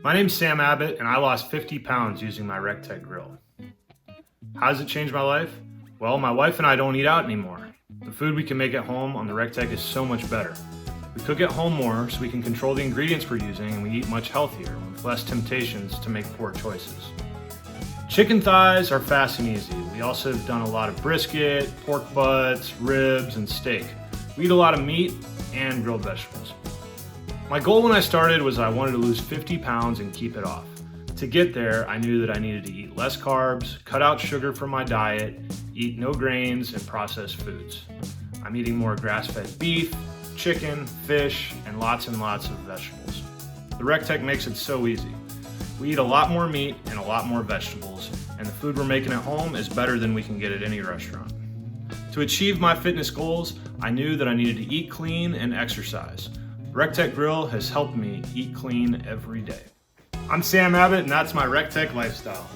My name's Sam Abbitt, and I lost 50 pounds using my recteq grill. How does it change my life? Well, my wife and I don't eat out anymore. The food we can make at home on the recteq is so much better. We cook at home more so we can control the ingredients we're using, and we eat much healthier with less temptations to make poor choices. Chicken thighs are fast and easy. We also have done a lot of brisket, pork butts, ribs, and steak. We eat a lot of meat and grilled vegetables. My goal when I started was I wanted to lose 50 pounds and keep it off. To get there, I knew that I needed to eat less carbs, cut out sugar from my diet, eat no grains and processed foods. I'm eating more grass-fed beef, chicken, fish, and lots of vegetables. The recteq makes it so easy. We eat a lot more meat and a lot more vegetables, and the food we're making at home is better than we can get at any restaurant. To achieve my fitness goals, I knew that I needed to eat clean and exercise. The recteq grill has helped me eat clean every day. I'm Sam Abbitt, and that's my recteq lifestyle.